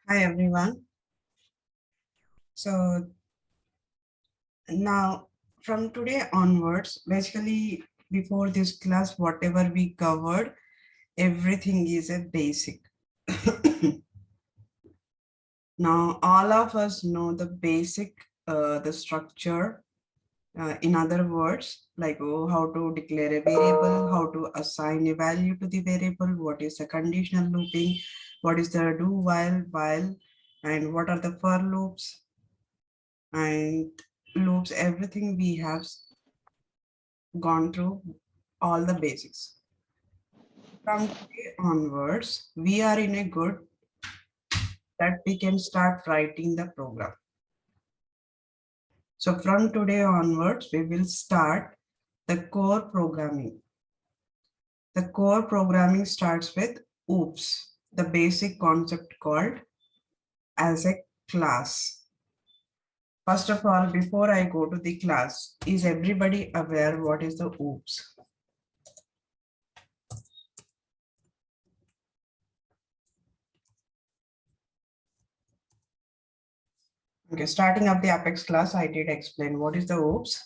Hi everyone. So now from today onwards, basically before this class, whatever we covered, everything is a basic. Now all of us know the basic, the structure. In other words, like how to declare a variable, how to assign a value to the variable, what is the conditional looping, what is the do while, and what are the for loops and loops, everything we have gone through all the basics. From today onwards, we are in a good that we can start writing the program. So from today onwards, we will start the core programming. The core programming starts with OOPS, the basic concept called as a class. First of all, before I go to the class, is everybody aware what is the OOPS? Okay, starting up the Apex class, I did explain what is the OOPS.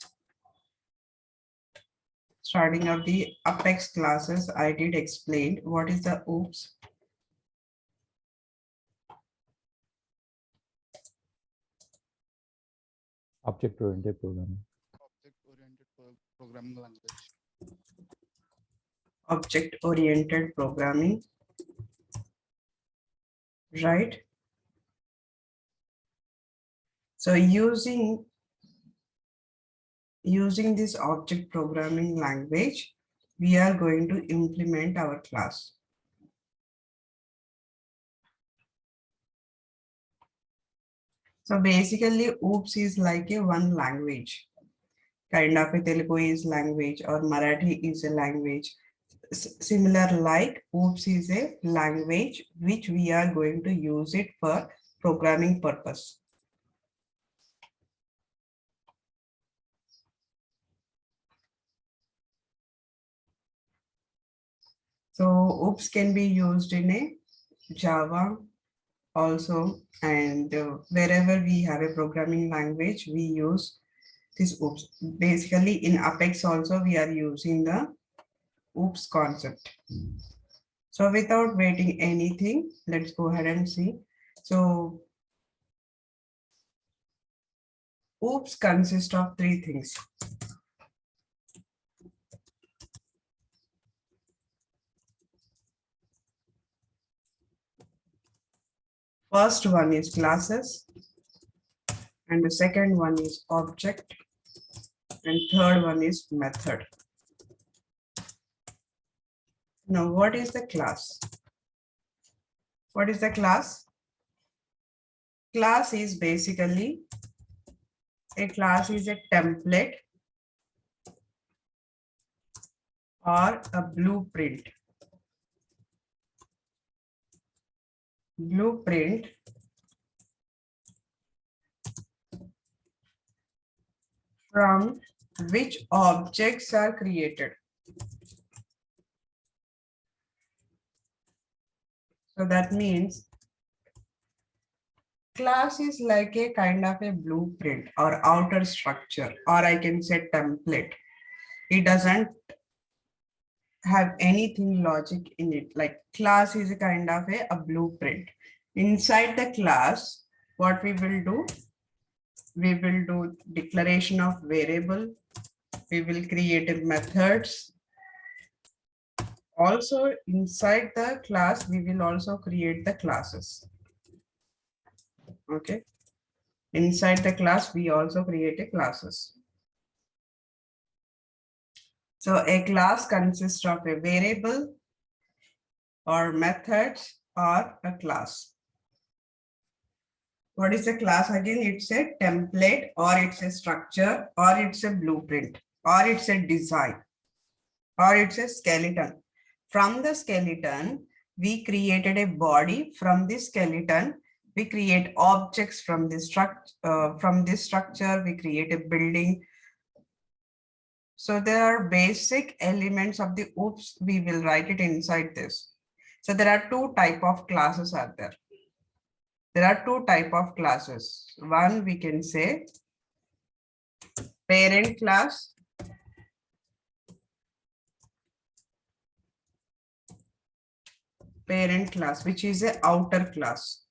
Starting up the Apex classes, I did explain what is the OOPS. Object-oriented programming. Object-oriented programming language. Object-oriented programming, right? So using this object programming language, we are going to implement our class. So basically, OOPS is like a one language. Kind of a Telugu is language or Marathi is a language. Similar like OOPS is a language which we are going to use it for programming purpose. So OOPS can be used in a Java also, and wherever we have a programming language, we use this OOPS. Basically in Apex also, we are using the OOPS concept. So without waiting anything, let's go ahead and see. So OOPS consists of three things. First one is classes, and the second one is object, and third one is method. Now, what is the class? What is the class? Class is basically a class is a template or a blueprint. Blueprint from which objects are created. So that means class is like a kind of a blueprint or outer structure, or I can say template. It doesn't have anything logic in it. Like class is a kind of a blueprint. Inside the class, what we will do declaration of variable. We will create methods. Also inside the class, we will also create the classes. Okay. Inside the class, we also create a classes. So a class consists of a variable or methods or a class. What is a class again? It's a template, or it's a structure, or it's a blueprint, or it's a design, or it's a skeleton. From the skeleton, we created a body. From this skeleton, we create objects from this structure. We create a building. So there are basic elements of the OOPS. We will write it inside this. So there are two types of classes out there. there are two type of classes. One we can say parent class, which is a outer class,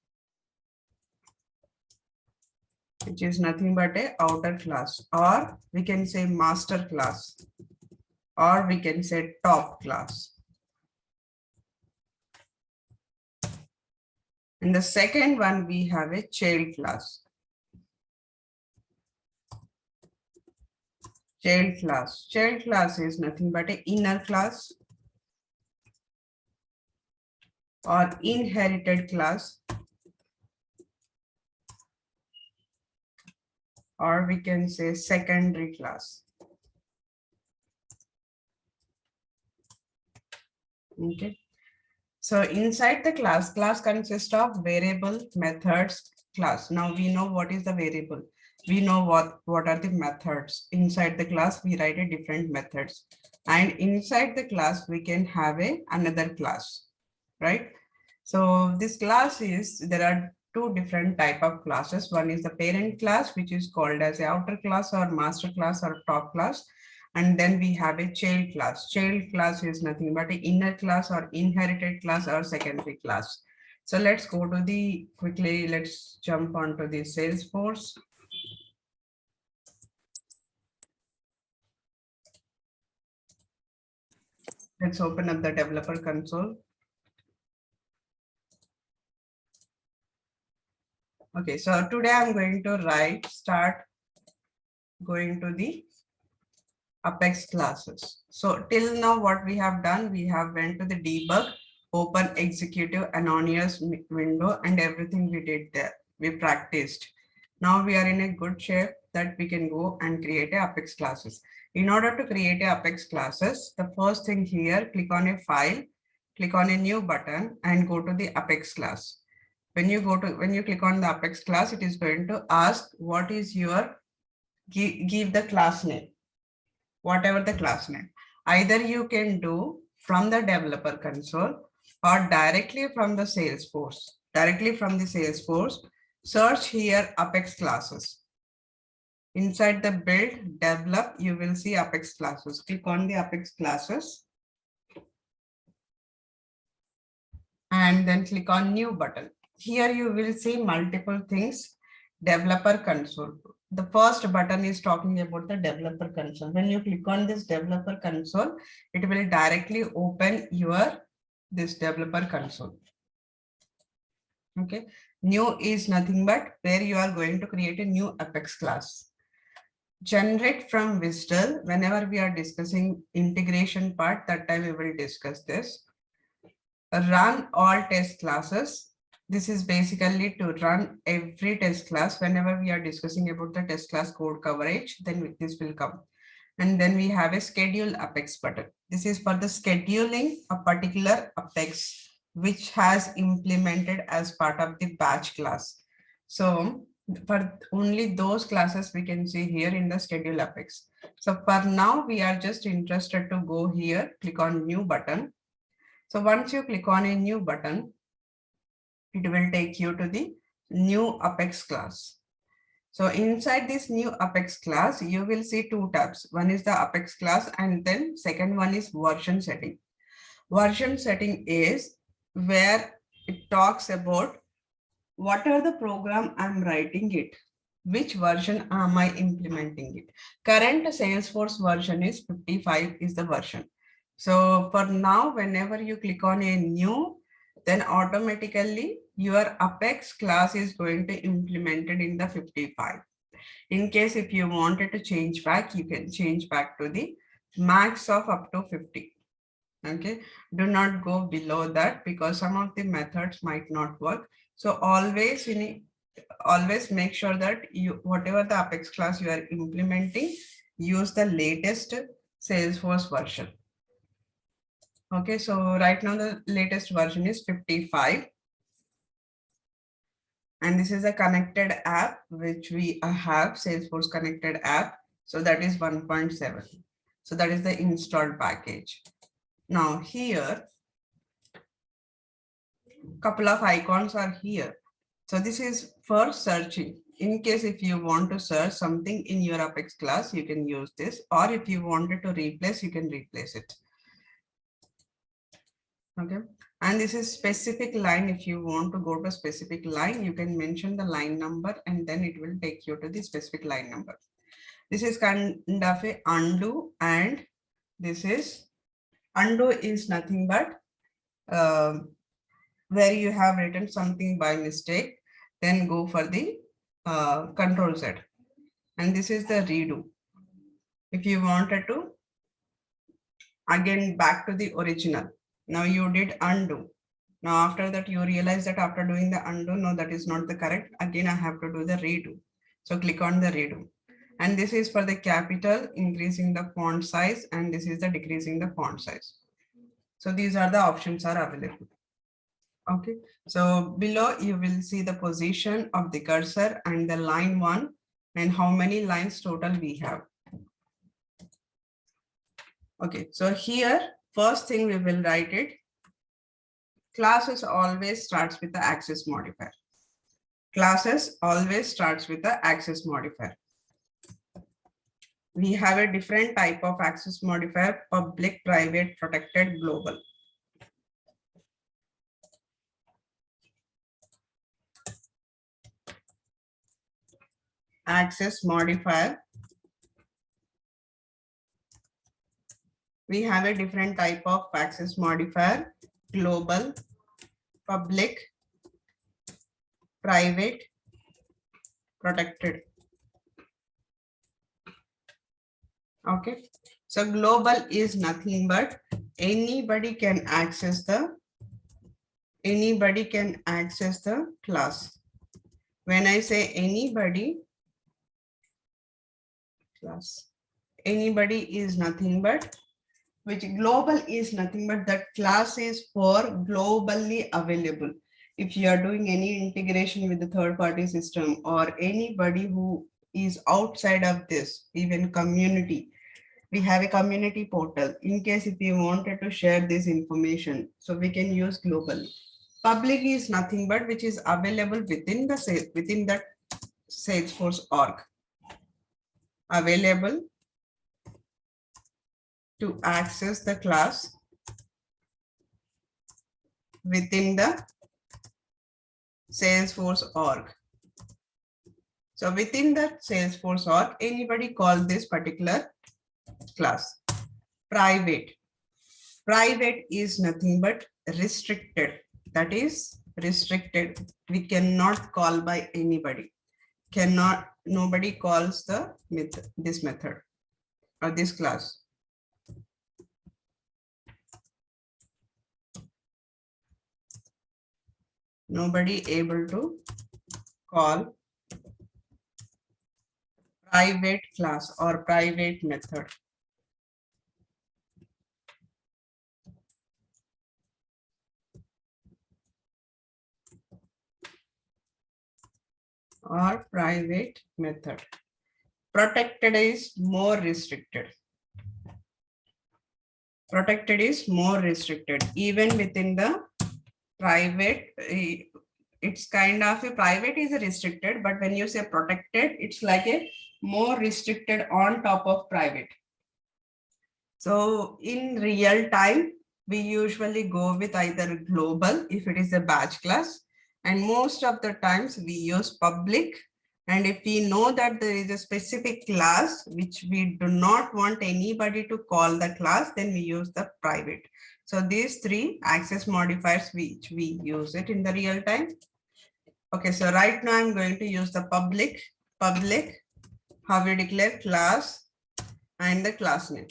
which is nothing but a outer class, or we can say master class, or we can say top class. And the second one, we have a child class. Child class is nothing but an inner class or inherited class, or we can say secondary class. Okay. So inside the class consists of variable, methods, class. Now we know what is the variable. We know what are the methods. Inside the class, we write a different methods. And inside the class, we can have another class, right? So this class is, there are two different type of classes. One is the parent class, which is called as a outer class or master class or top class. And then we have a child class. Child class is nothing but an inner class or inherited class or secondary class. So let's go to the quickly, let's jump onto the Salesforce. Let's open up the developer console. Okay, so today I'm going to start going to the Apex classes. So till now what we have done, we have went to the debug, open executive anonymous window, and everything we did there. We practiced. Now we are in a good shape that we can go and create a Apex classes. In order to create a Apex classes, the first thing here, click on a file, click on a new button and go to the Apex class. When you click on the Apex class, it is going to ask what is your, give the class name, whatever the class name. Either you can do from the developer console or directly from the Salesforce. Directly from the Salesforce, search here Apex classes. Inside the build, develop, you will see Apex classes. Click on the Apex classes and then click on new button. Here you will see multiple things. Developer console. The first button is talking about the developer console. When you click on this developer console, it will directly open this developer console. Okay. New is nothing but where you are going to create a new Apex class. Generate from WSDL. Whenever we are discussing integration part, that time we will discuss this. Run all test classes. This is basically to run every test class. Whenever we are discussing about the test class code coverage, then this will come. And then we have a schedule Apex button. This is for the scheduling a particular Apex, which has implemented as part of the batch class. So for only those classes we can see here in the schedule Apex. So for now, we are just interested to go here, click on new button. So once you click on a new button, it will take you to the new Apex class. So inside this new Apex class, you will see two tabs. One is the Apex class and then second one is version setting. Version setting is where it talks about what are the program I'm writing it, which version am I implementing it. Current Salesforce version is 55 is the version. So for now, whenever you click on a new, then automatically your Apex class is going to implement it in the 55. In case if you wanted to change back, you can change back to the max of up to 50. Okay, do not go below that because some of the methods might not work. So always make sure that you, whatever the Apex class you are implementing, use the latest Salesforce version. Okay, so right now the latest version is 55. And this is a connected app, which we have Salesforce connected app. So that is 1.7. So that is the installed package. Now here, couple of icons are here. So this is for searching. In case if you want to search something in your Apex class, you can use this, or if you wanted to replace, you can replace it. Okay. And this is specific line. If you want to go to a specific line, you can mention the line number and then it will take you to the specific line number. This is kind of a undo, and this is undo is nothing but where you have written something by mistake, then go for the Control Z. And this is the redo. If you wanted to again back to the original, now you did undo. Now after that you realize that after doing the undo, no, that is not the correct. Again, I have to do the redo. So click on the redo. And this is for the capital, increasing the font size, and this is the decreasing the font size. So these are the options are available. Okay, so below you will see the position of the cursor and the line 1 and how many lines total we have. Okay, so here first thing we will write it. Classes always starts with the access modifier. Classes always starts with the access modifier. We have a different type of access modifier: public, private, protected, global. Access modifier. We have a different type of access modifier: global, public, private, protected. Okay, so global is nothing but anybody can access the class. When I say anybody, class, anybody is nothing but, which global is nothing but that class is for globally available. If you are doing any integration with the third-party system or anybody who is outside of this, even community, we have a community portal. In case if you wanted to share this information, so we can use globally. Public is nothing but which is available within the Salesforce org. Available to access the class within the Salesforce org. So within the Salesforce org, anybody call this particular class. Private. Private is nothing but restricted. That is restricted. We cannot call by anybody. Nobody calls this method or this class. Nobody able to call private class or private method. Or private method. Protected is more restricted. Protected is more restricted. Even within the private, it's kind of a private is restricted, but when you say protected, it's like a more restricted on top of private. So in real time, we usually go with either global if it is a batch class, and most of the times we use public. And if we know that there is a specific class which we do not want anybody to call the class, then we use the private. So these three access modifiers which we use it in the real time. Okay, so right now I'm going to use the public, how we declare class and the class name.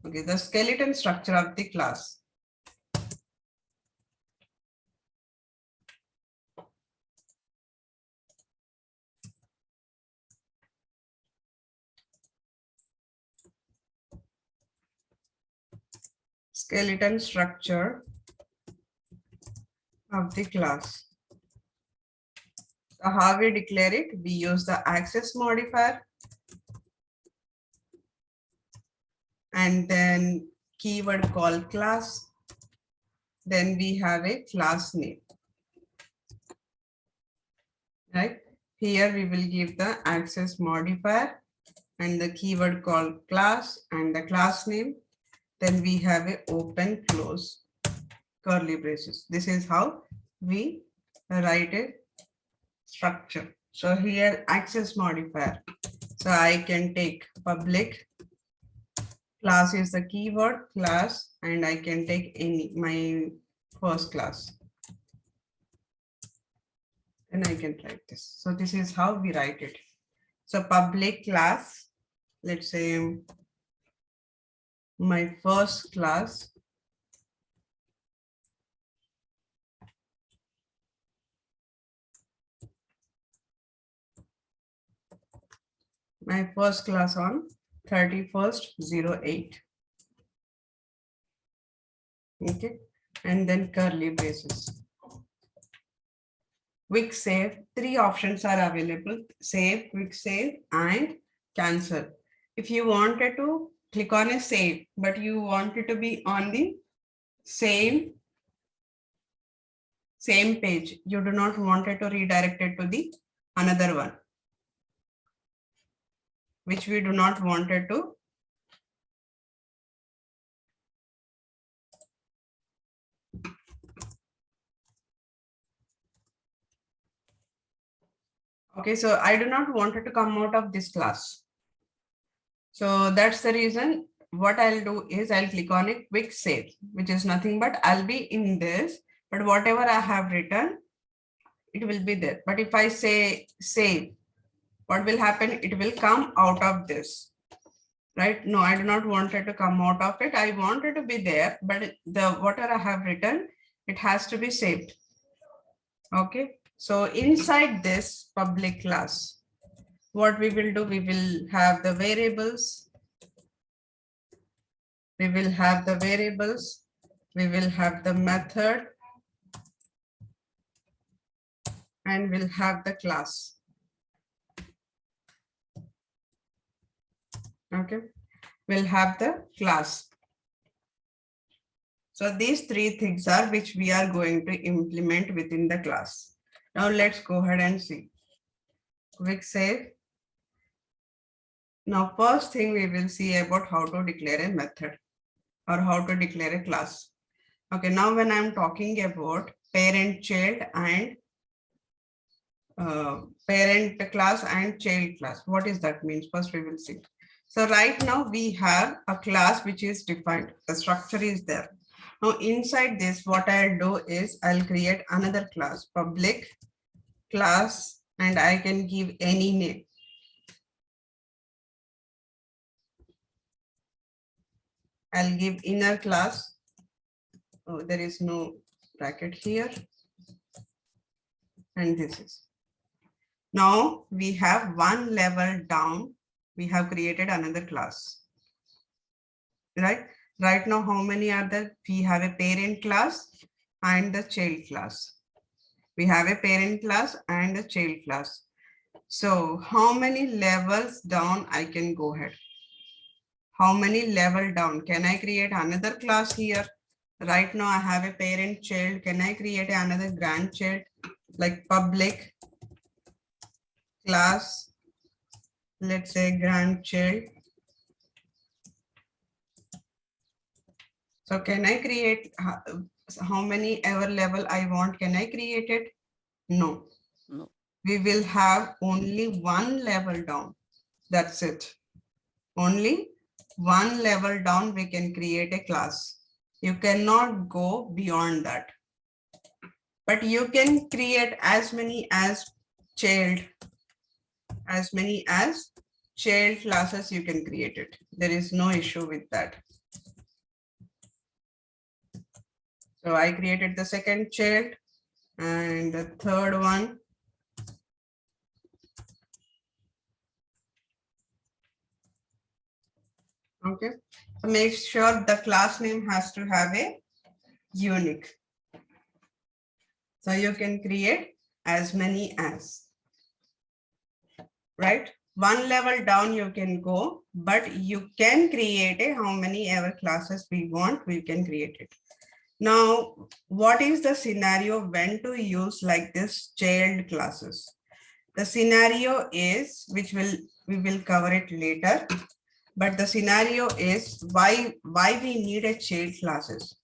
Okay, the skeleton structure of the class. Skeleton structure of the class. So how we declare it? We use the access modifier and then keyword called class. Then we have a class name. right? Here we will give the access modifier and the keyword called class and the class name. Then we have a open close curly braces. This is how we write a structure. So here access modifier. So I can take public, class is the keyword class, and I can take any my first class. And I can write this. So this is how we write it. So public class, let's say my first class. My first class on 31st/08. Okay, and then curly braces. Quick save, three options are available: save, quick save, and cancel. If you wanted to click on a save, but you want it to be on the same page, you do not want it to redirect it to the another one, which we do not want it to. Okay, so I do not want it to come out of this class. So that's the reason what I'll do is I'll click on a quick save, which is nothing but I'll be in this, but whatever I have written, it will be there. But if I say save, what will happen? It will come out of this, right? No, I do not want it to come out of it. I want it to be there, but the whatever I have written, it has to be saved. Okay, so inside this public class, what we will do, we will have the variables. We will have the variables. We will have the method. And we'll have the class. Okay, we'll have the class. So these three things are which we are going to implement within the class. Now let's go ahead and see. Quick save. Now first thing we will see about how to declare a method or how to declare a class. Okay, now when I'm talking about parent child and parent class and child class, what is that means? First we will see. So right now we have a class which is defined. The structure is there. Now inside this, what I'll do is I'll create another class, public class, and I can give any name. I'll give inner class. Oh, there is no bracket here. And this is. Now we have one level down. We have created another class. Right? Right now, how many are there? We have a parent class and the child class. We have a parent class and a child class. So how many levels down I can go ahead? How many level down? Can I create another class here? Right now I have a parent child. Can I create another grandchild? Like public class, let's say grandchild. So can I create how many ever level I want? Can I create it? No. No. We will have only one level down. That's it. Only one level down we can create a class. You cannot go beyond that. But you can create as many as child classes you can create it. There is no issue with that. So I created the second child and the third one. Okay, so make sure the class name has to have a unique. So you can create as many as, right? One level down you can go, but you can create a how many ever classes we want, we can create it. Now, what is the scenario when to use like this child classes? The scenario is, which we will cover it later, but the scenario is why we need a child classes.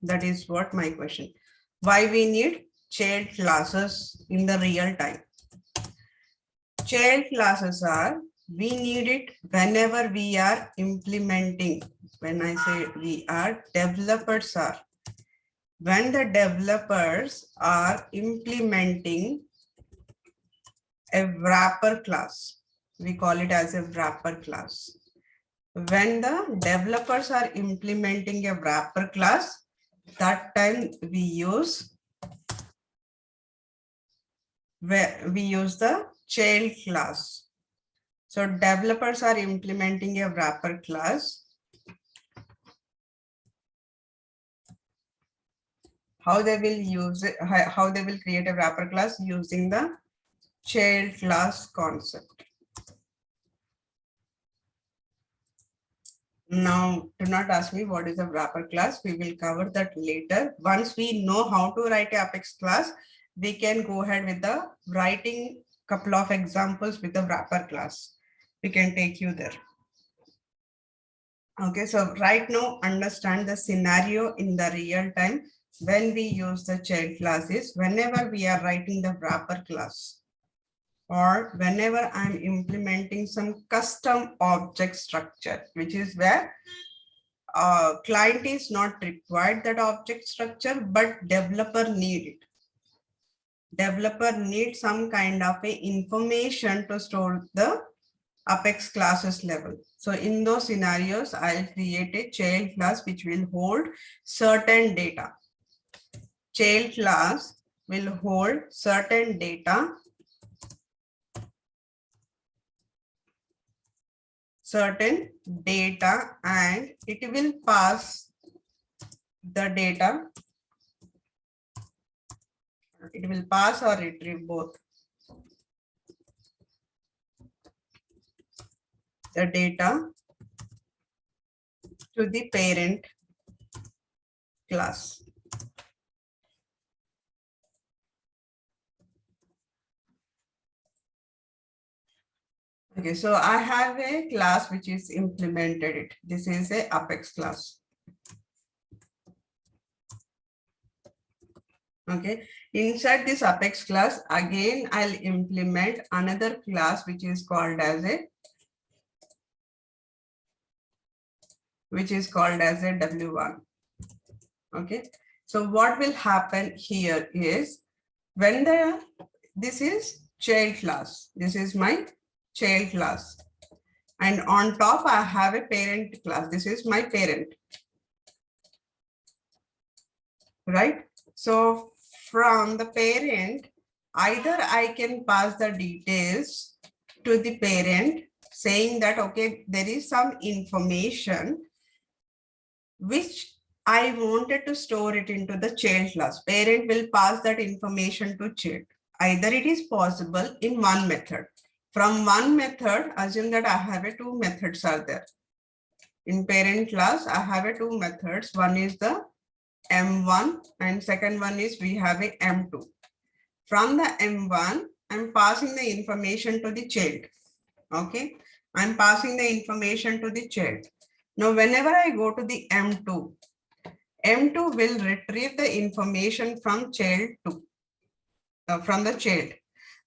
That is what my question. Why we need child classes in the real time? Child classes are, we need it whenever we are implementing. When I say we are, developers are. When the developers are implementing a wrapper class, we call it as a wrapper class. When the developers are implementing a wrapper class, that time we use the child class. So developers are implementing a wrapper class. How they will use it, how they will create a wrapper class using the child class concept. Now, do not ask me what is a wrapper class. We will cover that later. Once we know how to write a Apex class, we can go ahead with the writing couple of examples with the wrapper class. We can take you there. Okay, so right now understand the scenario in the real time when we use the child classes, whenever we are writing the wrapper class, or whenever I'm implementing some custom object structure, which is where client is not required that object structure, but developer need it. Developer needs some kind of a information to store the Apex classes level. So in those scenarios, I'll create a child class which will hold certain data. Child class will hold certain data, and it will pass the data. It will pass or retrieve both the data to the parent class. Okay, so I have a class which is implemented it. This is a Apex class. Okay, inside this Apex class, again, I'll implement another class which is called as a W1. Okay, so what will happen here is when this is child class, this is my child class, and on top I have a parent class. This is my parent, right? So from the parent, either I can pass the details to the parent saying that, okay, there is some information which I wanted to store it into the child class. Parent will pass that information to child. Either it is possible in one method. From one method, assume that I have two methods are there. In parent class, I have two methods. One is the M1 and second one is we have a M2. From the M1, I'm passing the information to the child. Okay, I'm passing the information to the child. Now, whenever I go to the M2 will retrieve the information from child from the child,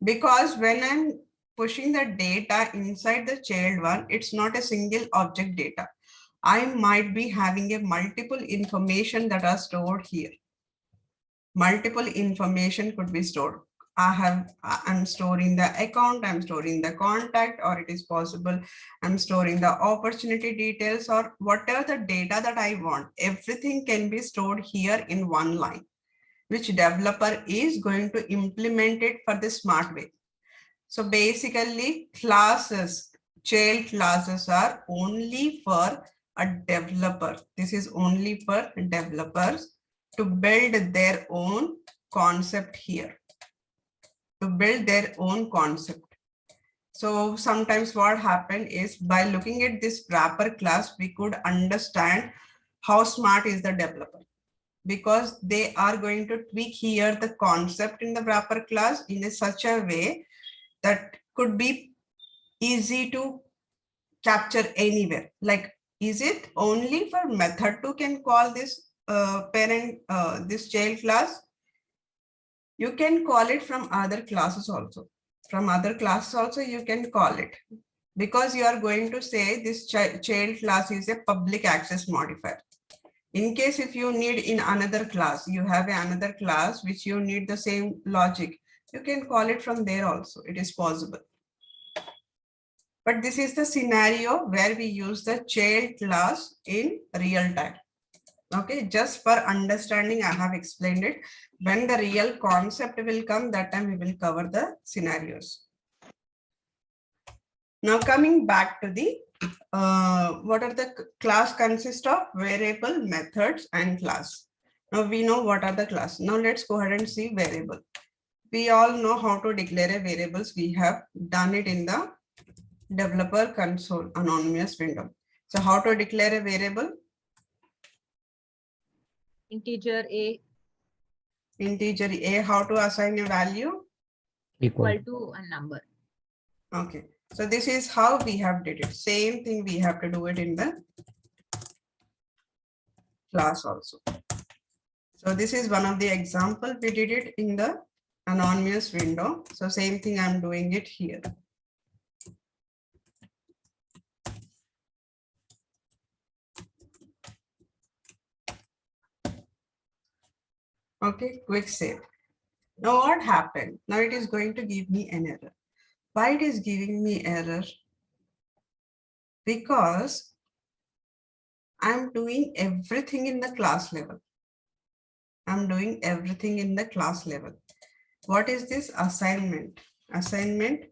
because when I'm pushing the data inside the child one, it's not a single object data. I might be having a multiple information that are stored here. Multiple information could be stored. I'm storing the account, I'm storing the contact, or it is possible I'm storing the opportunity details, or whatever the data that I want. Everything can be stored here in one line, which developer is going to implement it for the smart way. So basically classes, child classes are only for a developer. This is only for developers to build their own concept here. To build their own concept. So sometimes what happened is by looking at this wrapper class, we could understand how smart is the developer, because they are going to tweak here the concept in the wrapper class in such a way that could be easy to capture anywhere. Like, is it only for method 2 can call this parent, this child class? You can call it from other classes also. From other classes also you can call it, because you are going to say this child class is a public access modifier. In case if you need in another class, you have another class which you need the same logic, you can call it from there also. It is possible. But this is the scenario where we use the child class in real time. Okay, just for understanding, I have explained it. When the real concept will come, that time we will cover the scenarios. Now coming back to the what are the class consist of? Variable, methods, and class. Now we know what are the class. Now let's go ahead and see variable. We all know how to declare a variables. We have done it in the developer console anonymous window. So how to declare a variable? Integer a Integer a. How to assign a value? equal to a number. Okay, so this is how we have did it. Same thing we have to do it in the class also. So this is one of the example we did it in the anonymous window. So same thing I'm doing it here. Okay, quick save. Now what happened? Now it is going to give me an error. Why it is giving me error? Because I'm doing everything in the class level. I'm doing everything in the class level. What is this? Assignment. Assignment,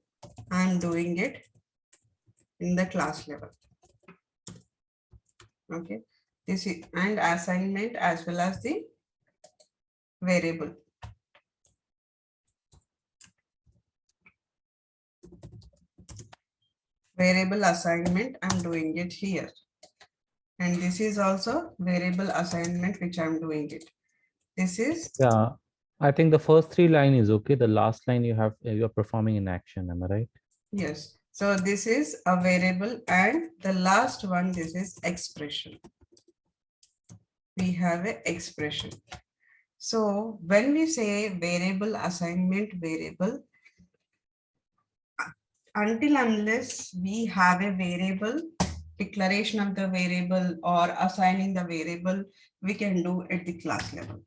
I'm doing it in the class level. Okay, this is and assignment as well as the variable. Variable assignment, I'm doing it here. And this is also variable assignment, which I'm doing it. This is, Yeah, I think the first 3 line is okay. The last line you're performing in action. Am I right? yes. So this is a variable, and the last one, this is expression. We have an expression. So when we say variable assignment variable, until unless we have a variable, declaration of the variable or assigning the variable, we can do at the class level.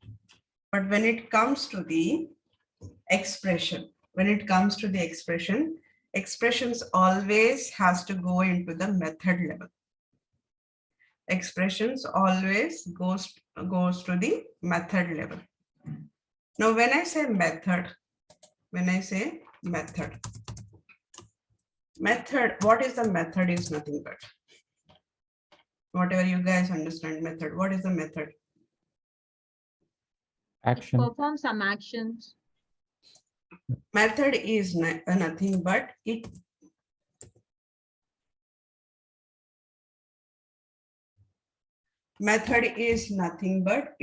But when it comes to the expression, expressions always has to go into the method level. Expressions always goes to the method level. Now, when I say method, method, what is the method is nothing but, whatever you guys understand method, what is the method? Action. Perform some actions. Method is nothing but it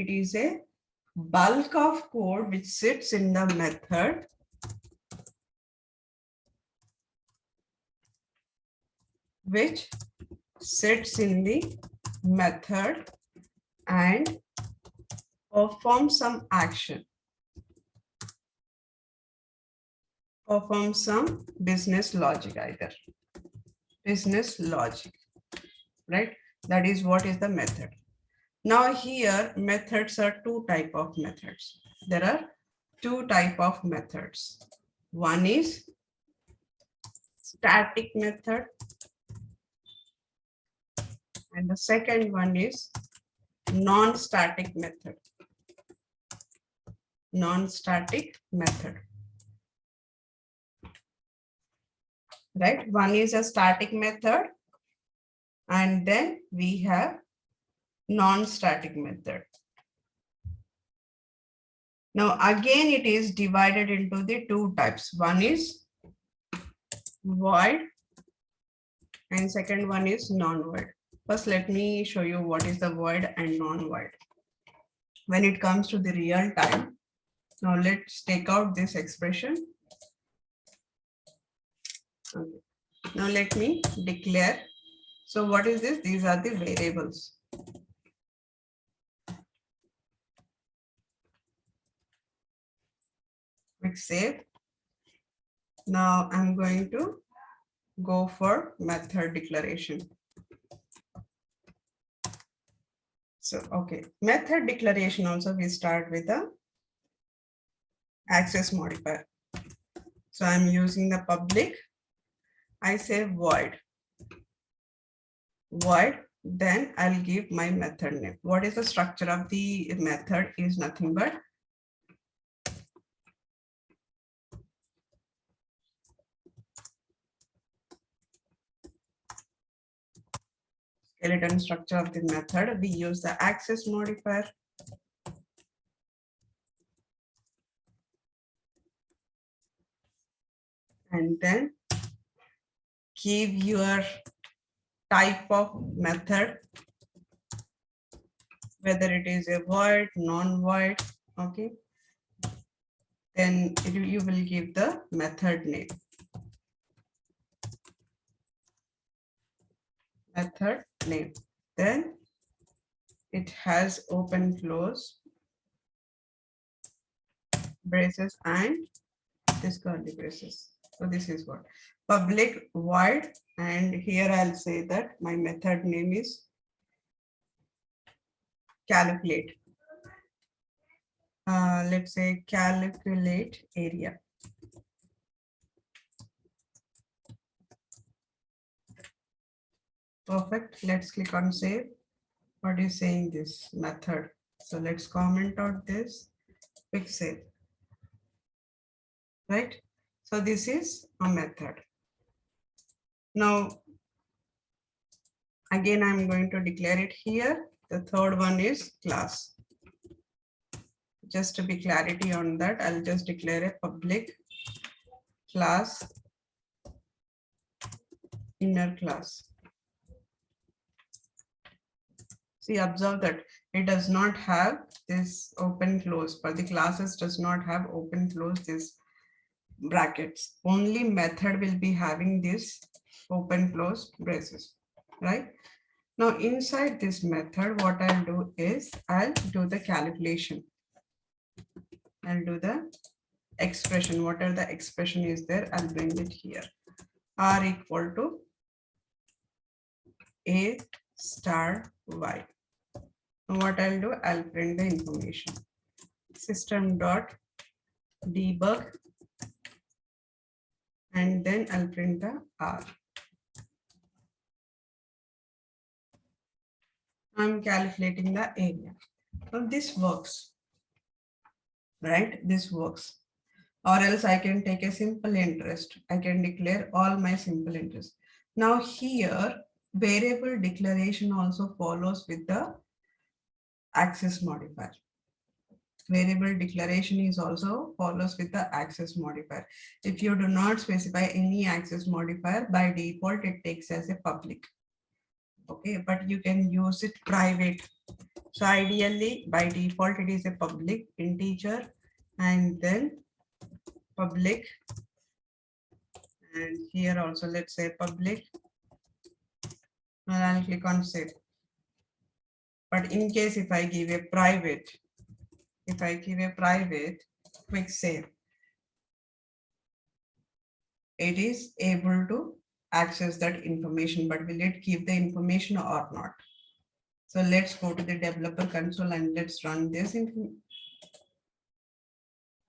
is a bulk of code which sits in the method and perform some action, perform some business logic, right? That is what is the method. Now here methods are two type of methods. There are two type of methods. One is static method and the second one is non-static method. Right? One is a static method and then we have non-static method. Now again it is divided into the two types. One is void and second one is non-void. First let me show you what is the void and non-void. When it comes to the real time, now let's take out this expression. Okay. Now let me declare. So what is this? These are the variables. Click save. Now I'm going to go for method declaration. So, okay, method declaration also we start with the access modifier. So I'm using the public. I say void, then I'll give my method name. What is the structure of the method is nothing but skeleton structure of the method. We use the access modifier. And then give your type of method, whether it is a void, non-void, okay. Then you will give the method name. Method name. Then it has open, close, braces, and this curly braces. So this is what public void, and here I'll say that my method name is calculate. Let's say calculate area. Perfect. Let's click on save. What is saying this method? So let's comment out this. Click save. Right. So this is a method. Now, again, I'm going to declare it here. The third one is class. Just to be clarity on that, I'll just declare a public class inner class. See, observe that it does not have this open close, but the classes does not have open close this brackets. Only method will be having this open close braces, right? Now inside this method, what I'll do is I'll do the calculation. I'll do the expression, whatever the expression is there, I'll bring it here. R equal to A star Y. Now what I'll do, I'll print the information. System dot debug, and then I'll print the R. I'm calculating the area. Now this works, right? This works. Or else I can take a simple interest. I can declare all my simple interest. Now here, variable declaration also follows with the access modifier. Variable declaration is also follows with the access modifier. If you do not specify any access modifier, by default, it takes as a public. Okay, but you can use it private. So ideally, by default, it is a public integer, and then public, and here also let's say public, and I'll click on save. But in case if I give a private, quick save, it is able to access that information, but will it give the information or not? So let's go to the developer console and let's run this.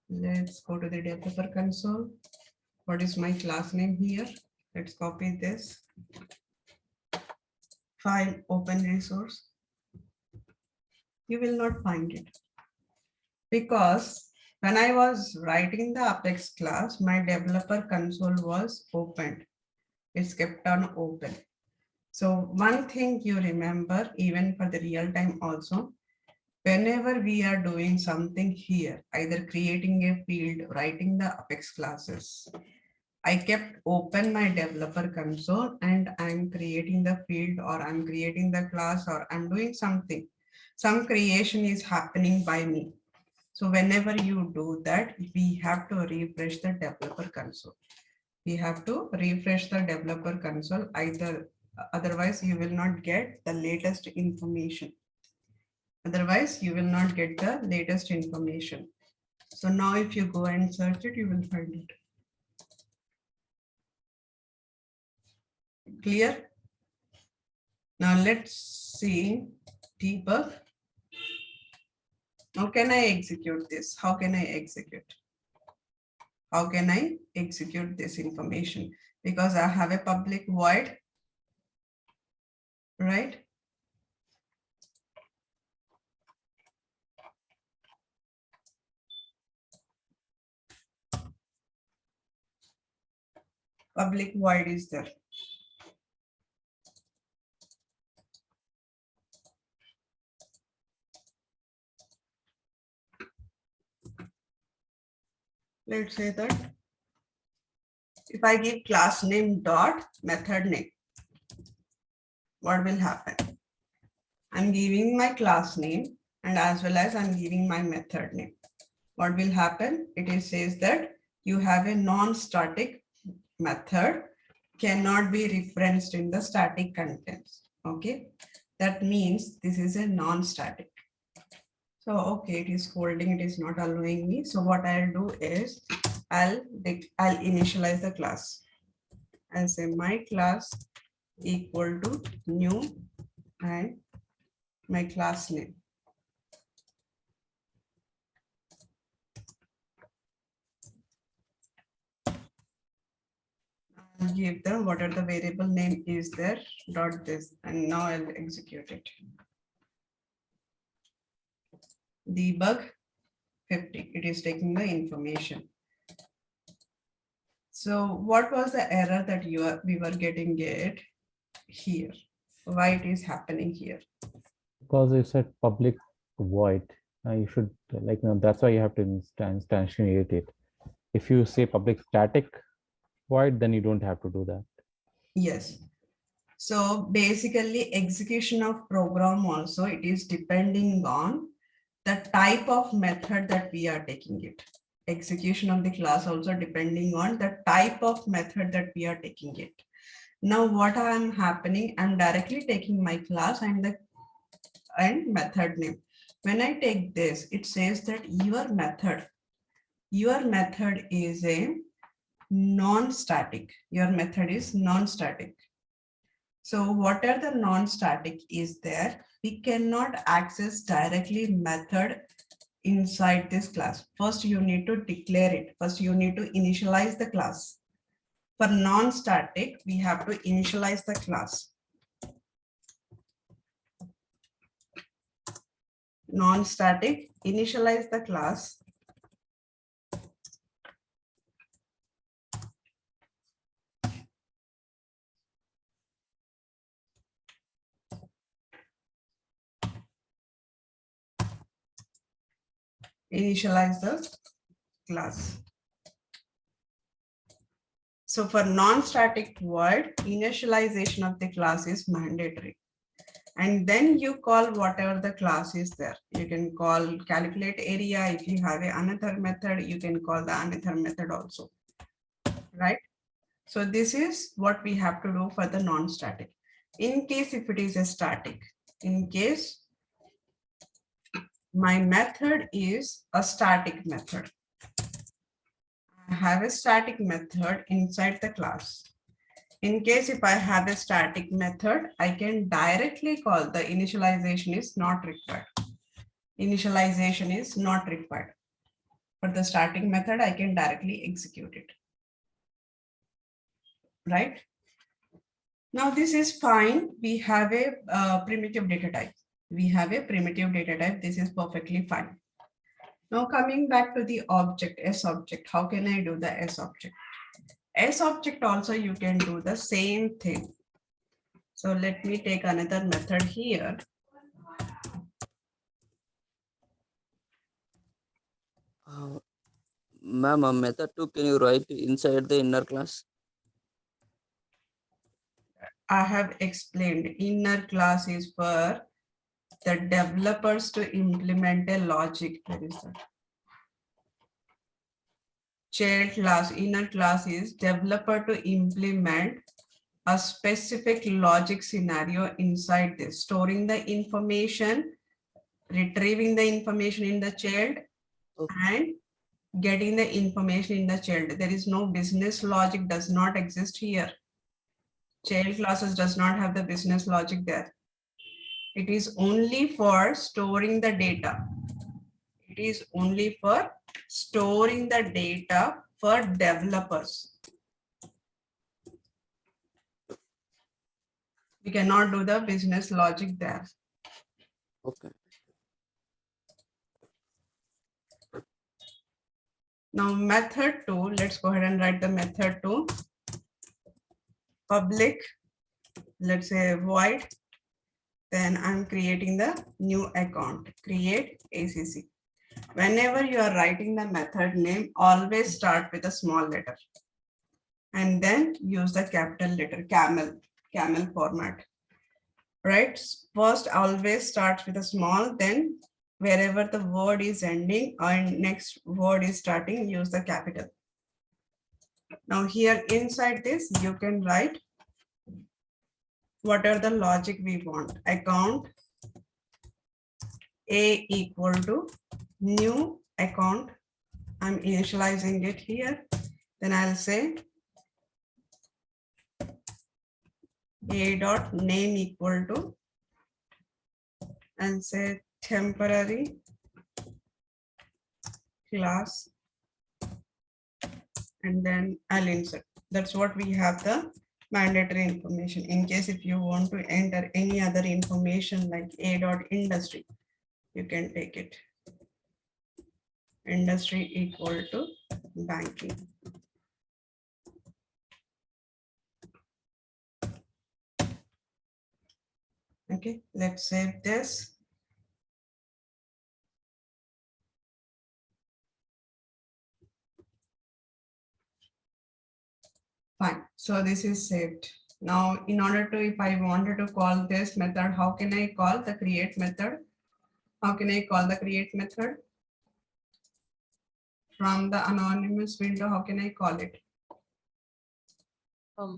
Let's go to the developer console. What is my class name here? Let's copy this. File, open resource. You will not find it, because when I was writing the Apex class, my developer console was opened. It's kept on open. So one thing you remember, even for the real time also, whenever we are doing something here, either creating a field, writing the Apex classes, I kept open my developer console and I'm creating the field, or I'm creating the class, or I'm doing something. Some creation is happening by me. So whenever you do that, we have to refresh the developer console. We have to refresh the developer console, otherwise you will not get the latest information. Otherwise, you will not get the latest information. So now if you go and search it, you will find it. Clear? Now let's see debug. How can I execute this? How can I execute? How can I execute this information? Because I have a public void, right? Public void is there. Let's say that if I give class name dot method name, what will happen? I'm giving my class name and as well as I'm giving my method name. What will happen? It says that you have a non-static method cannot be referenced in the static contents. Okay, that means this is a non-static. So okay, it is holding, it is not allowing me. So what I'll do is I'll initialize the class and say my class equal to new and my class name. I'll give them whatever the variable name is there dot this, and now I'll execute it. Debug 50. It is taking the information. So what was the error that we were getting it here? Why it is happening here? Because it's a public void. You should that's why you have to instantiate it. If you say public static void, then you don't have to do that. Yes. So basically execution of program also, it is depending on the type of method that we are taking it. Execution of the class also depending on the type of method that we are taking it. Now what I'm happening, I'm directly taking my class and method name. When I take this, it says that your method is a non-static. Your method is non-static. So what are the non-static is there? We cannot access directly method inside this class. First, you need to declare it. First, you need to initialize the class. For non-static, we have to initialize the class. Non-static, initialize the class. Initialize the class. So for non-static void, initialization of the class is mandatory. And then you call whatever the class is there. You can call calculate area. If you have another method, you can call the another method also, right? So this is what we have to do for the non-static. In case if it is a static, in case my method is a static method, I have a static method inside the class. In case if I have a static method, I can directly call the initialization is not required. Initialization is not required. For the static method, I can directly execute it. Right? Now this is fine. We have a primitive data type. We have a primitive data type. This is perfectly fine. Now coming back to the object, S object, how can I do the S object? S object also you can do the same thing. So let me take another method here. Ma'am, a method 2, can you write inside the inner class? I have explained inner class is for the developers to implement a logic. There is that. child class, inner class is developer to implement a specific logic scenario inside this, storing the information, retrieving the information in the child, and getting the information in the child. There is no business logic, does not exist here. Child classes does not have the business logic there. It is only for storing the data. It is only for storing the data for developers. We cannot do the business logic there. Okay. Now method 2, let's go ahead and write the method 2. Public, let's say void. Then I'm creating the new account, create ACC. Whenever you are writing the method name, always start with a small letter and then use the capital letter, camel format, right? First always starts with a small, then wherever the word is ending or next word is starting, use the capital. Now here inside this, you can write what are the logic we want. Account A equal to new account. I'm initializing it here. Then I'll say A dot name equal to, and say temporary class, and then I'll insert. That's what we have the mandatory information. In case if you want to enter any other information like A dot industry, you can take it. Industry equal to banking. Okay, let's save this. Fine, so this is saved. Now, in order to, if I wanted to call this method, how can I call the create method? How can I call the create method? From the anonymous window, how can I call it?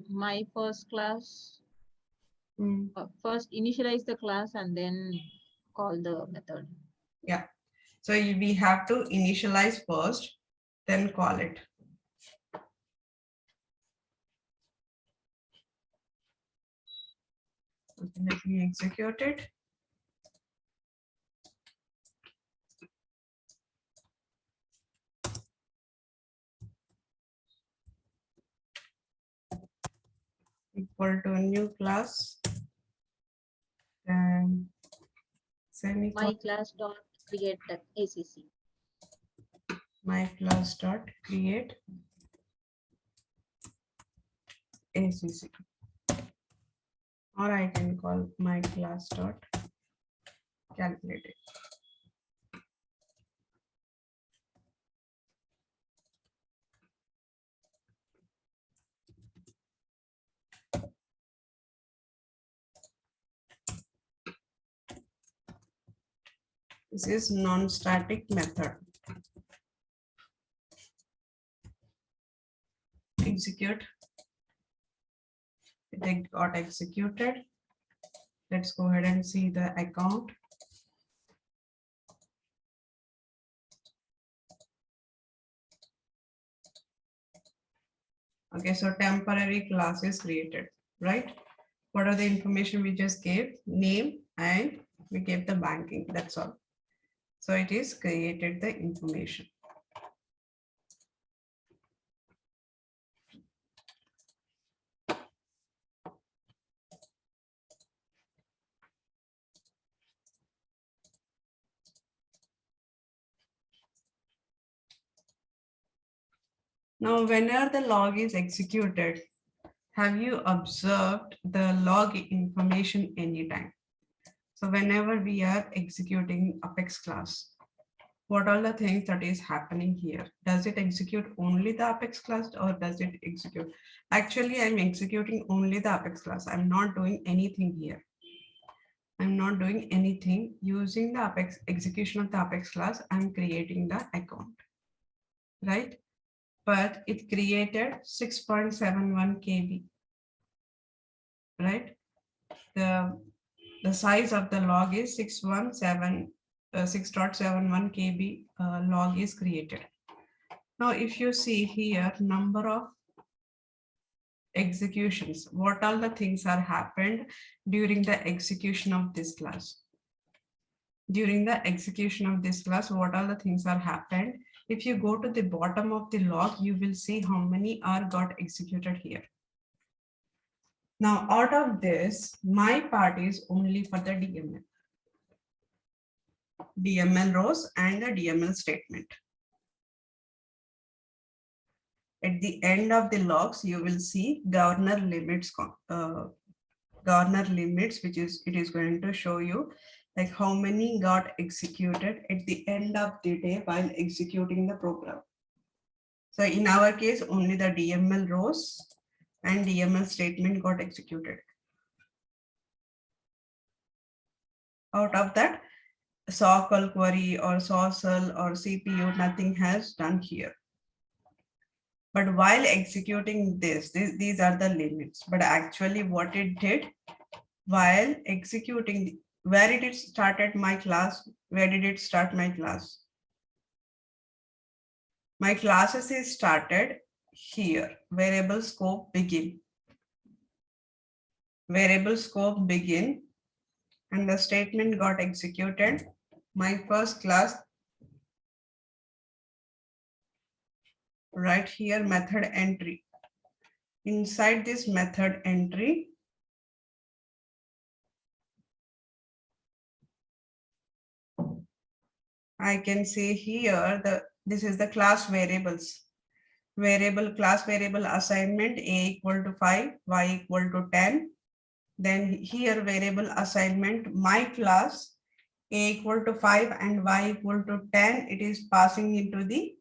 My first class, Hmm. first initialize the class and then call the method. Yeah, so we have to initialize first, then call it. Okay, let me execute it. Equal to a new class. And semicolon. My class dot create the ACC. My class dot create ACC. Or I can call my class dot calculate it. This is non-static method. Execute. It got executed. Let's go ahead and see the account. Okay, so temporary class is created, right? What are the information we just gave? Name, and we gave the banking, that's all. So it is created the information. Now, whenever the log is executed, have you observed the log information anytime? So whenever we are executing Apex class, what are the things that is happening here? Does it execute only the Apex class or does it execute? Actually, I'm executing only the Apex class. I'm not doing anything here. I'm not doing anything using the Apex execution of the Apex class. I'm creating the account, right? but it created 6.71 KB, right? The size of the log is 6.71 KB log is created. Now, if you see here, number of executions, what all the things are happened during the execution of this class. During the execution of this class, what all the things are happened. If you go to the bottom of the log, you will see how many are got executed here. Now, out of this, my part is only for the DML rows and the DML statement. At the end of the logs, you will see governor limits, which is, it is going to show you like how many got executed at the end of the day while executing the program. So in our case, only the DML rows and DML statement got executed. Out of that, SOQL query or SOSL or CPU, nothing has done here. But while executing this, these are the limits. But actually what it did while executing, where did it started my class? Where did it start my class? My classes is started here, variable scope begin. Variable scope begin, and the statement got executed. My first class, right here, method entry. Inside this method entry, I can see here this is the class variables. Class variable assignment a equal to 5, y equal to 10. Then here variable assignment my class a equal to 5 and y equal to 10. It is passing into the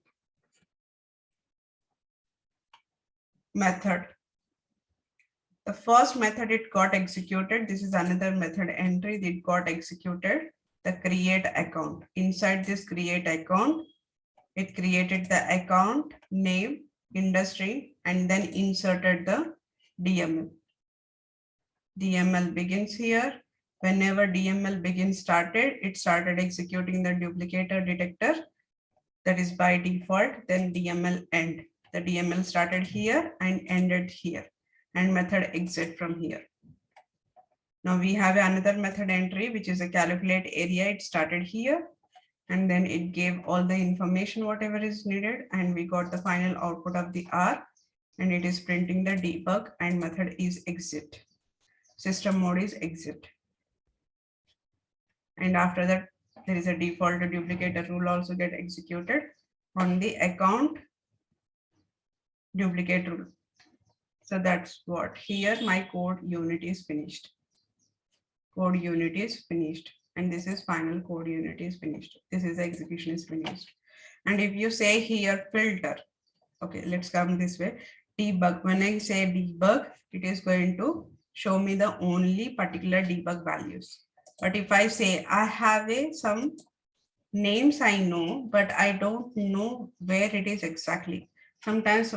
method. The first method it got executed. This is another method entry that got executed. The create account. Inside this create account, it created the account name, industry, and then inserted the DML. DML begins here. Whenever DML begins started, it started executing the duplicator detector. That is by default. Then DML end. The DML started here and ended here, and method exit from here. Now we have another method entry, which is a calculate area. It started here, and then it gave all the information, whatever is needed, and we got the final output of the R, and it is printing the debug, and method is exit. System mode is exit. And after that, there is a default duplicator rule also get executed on the account duplicate rule. So that's what here my code unit is finished. Code unit is finished. And this is final code unit is finished. This is the execution is finished. And if you say here filter, okay, let's come this way. Debug, when I say debug, it is going to show me the only particular debug values. But if I say I have some names I know, but I don't know where it is exactly. Sometimes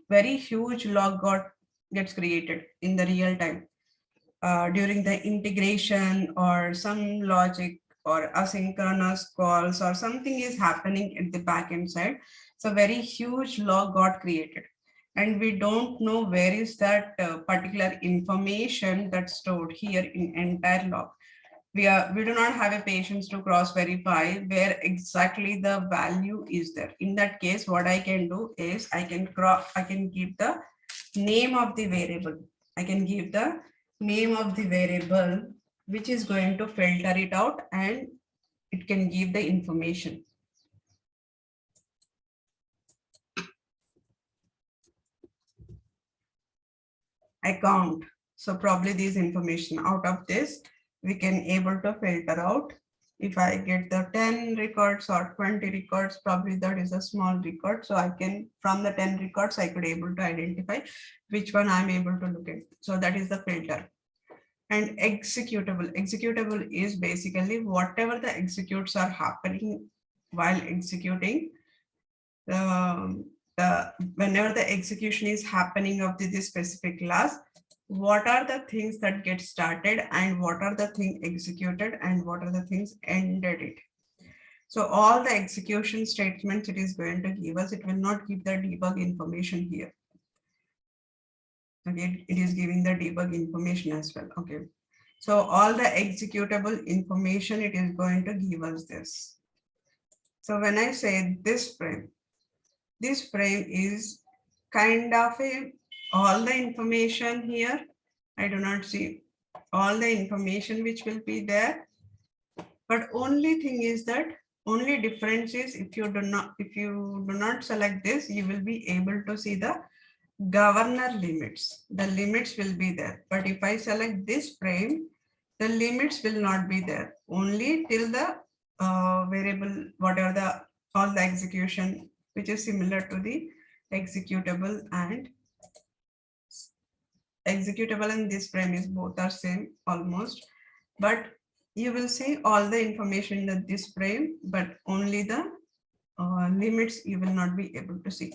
very huge log gets created in the real time during the integration or some logic or asynchronous calls or something is happening at the backend side. So very huge log got created. And we don't know where is that particular information that's stored here in entire log. We do not have a patience to cross verify where exactly the value is there. In that case, what I can do is I can give the name of the variable. I can give the name of the variable, which is going to filter it out and it can give the information. Account. So probably this information out of this, we can able to filter out. If I get the 10 records or 20 records, probably that is a small record. So I can, from the 10 records, I could able to identify which one I'm able to look at. So that is the filter. And executable. Executable is basically whatever the executes are happening while executing. The whenever the execution is happening of this specific class, what are the things that get started and what are the things executed and what are the things ended it. So all the execution statements it is going to give us, it will not give the debug information here. Okay, it is giving the debug information as well. Okay, so all the executable information, it is going to give us this. So when I say this frame is kind of all the information here. I do not see all the information which will be there, but only thing is that only difference is if you do not select this, you will be able to see the governor limits. The limits will be there, but if I select this frame, the limits will not be there, only till the variable, whatever the all the execution which is similar to the executable, and this frame is both are same almost, but you will see all the information in this frame, but only the limits you will not be able to see.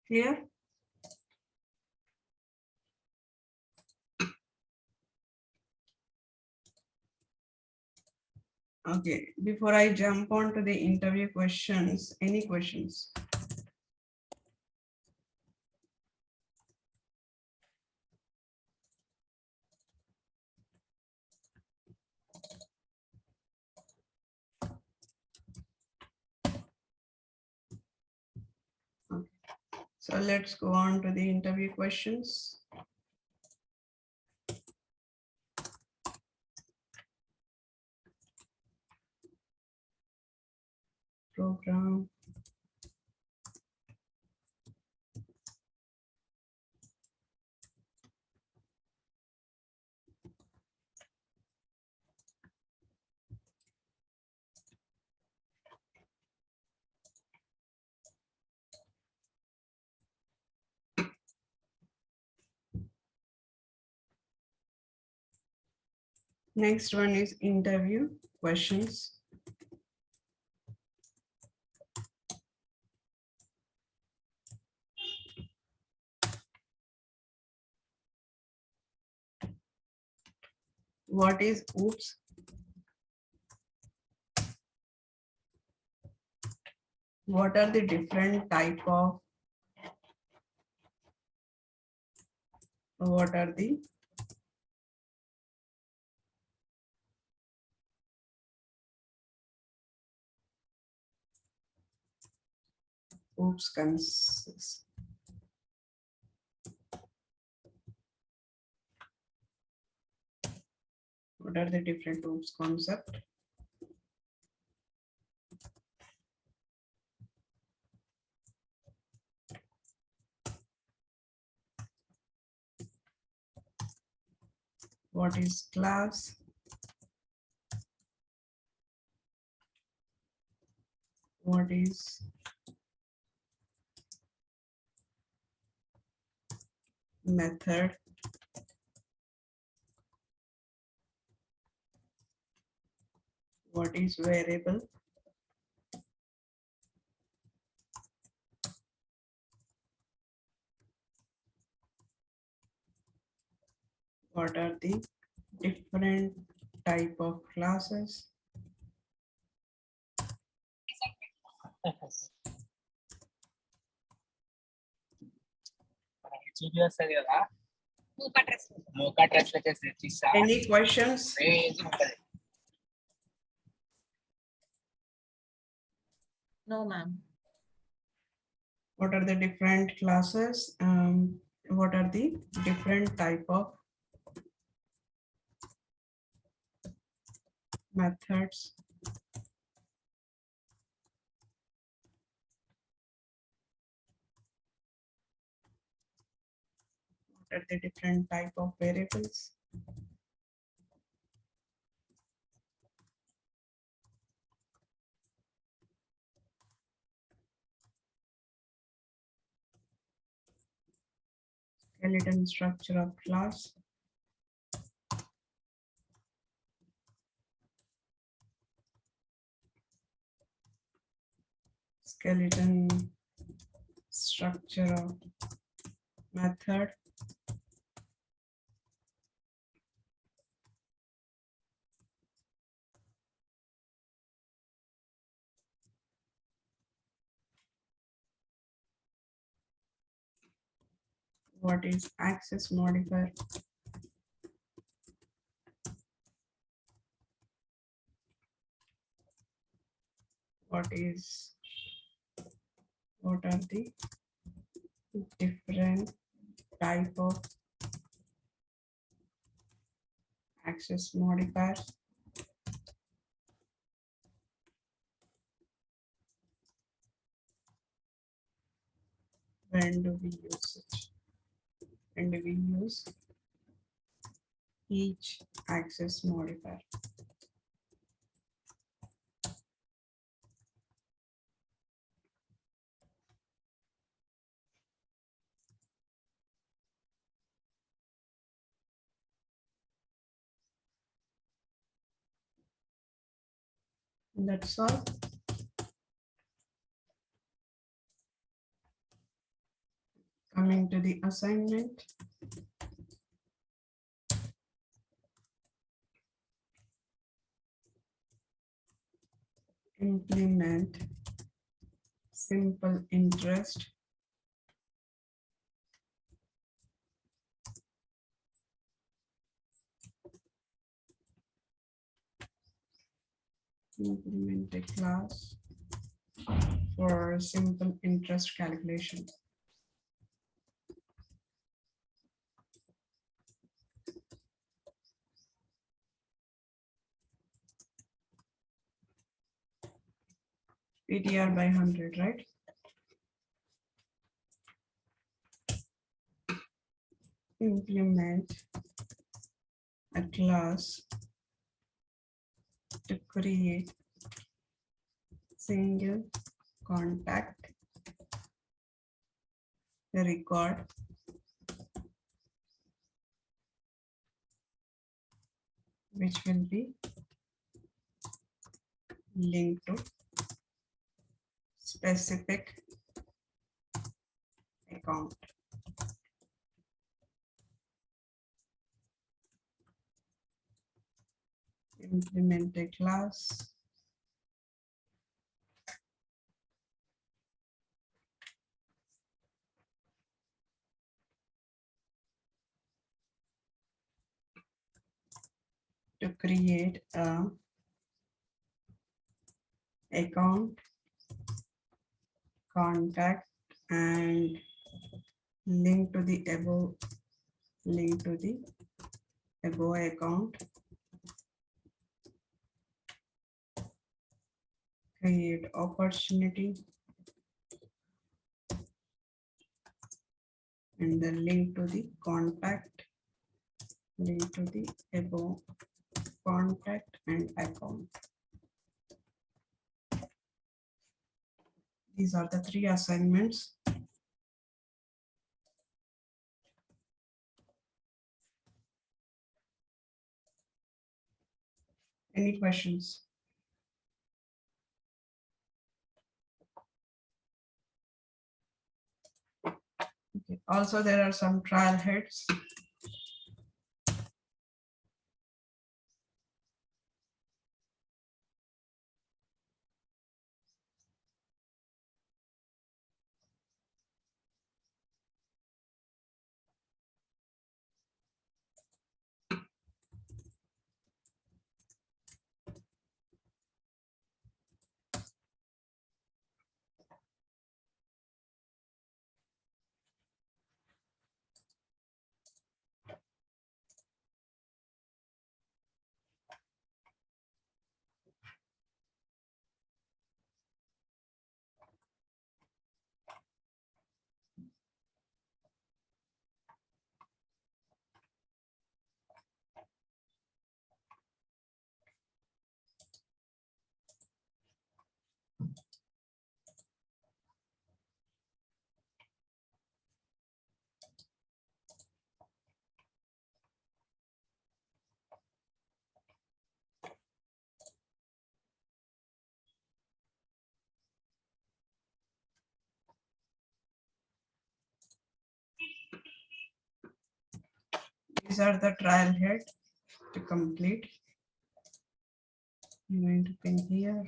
Clear? Okay, before I jump on to the interview questions, any questions? Okay. So let's go on to the interview questions. Program. Next one is interview questions. What is oops? What are the different type of, what are the oops consists? What are the different oops concept? What is class? What is method? What is variable? What are the different type of classes? Any questions? No, ma'am. What are the different classes? What are the different type of methods? What are the different type of variables? Skeleton structure of class. skeleton structure of method. What is access modifier? What are the different type of access modifiers? When do we use it? When do we use each access modifier? That's all. Coming to the assignment. Implement simple interest implement a class for simple interest calculation. PTR by 100, right? Implement a class to create single contact record which will be linked to specific account. Implement a class to create a account, contact, and link to the above account. Create opportunity and then link to the contact, link to the above contact and account. These are the 3 assignments. Any questions? Okay. Also, there are some trial heads. these are the trial head to complete. I'm going to pin here.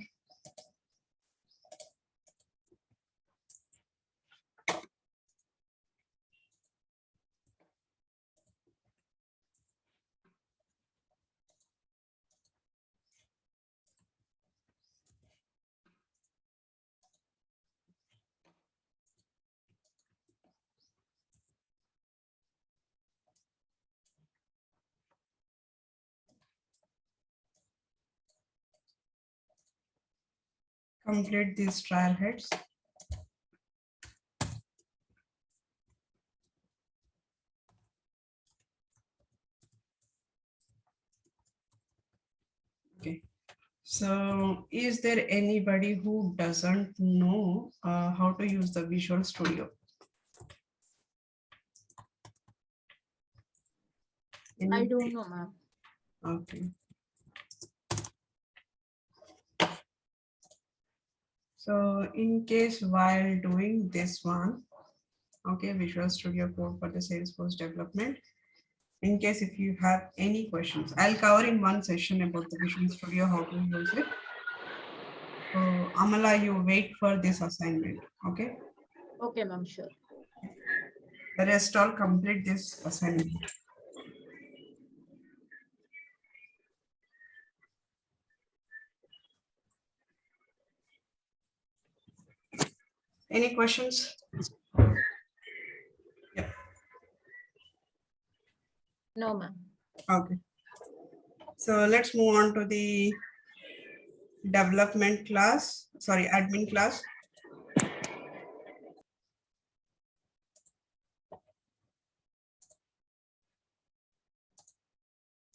Complete these trial heads. Okay. So is there anybody who doesn't know how to use the Visual Studio? I don't know, ma'am. Okay. So in case while doing this one, okay, Visual Studio Code for the Salesforce development, in case if you have any questions, I'll cover in one session about the Visual Studio, how to use it. So Amala, you wait for this assignment, okay? Okay, ma'am, sure. The rest all complete this assignment. Any questions? Yeah. No, ma'am. Okay. So let's move on to the development class, sorry, admin class.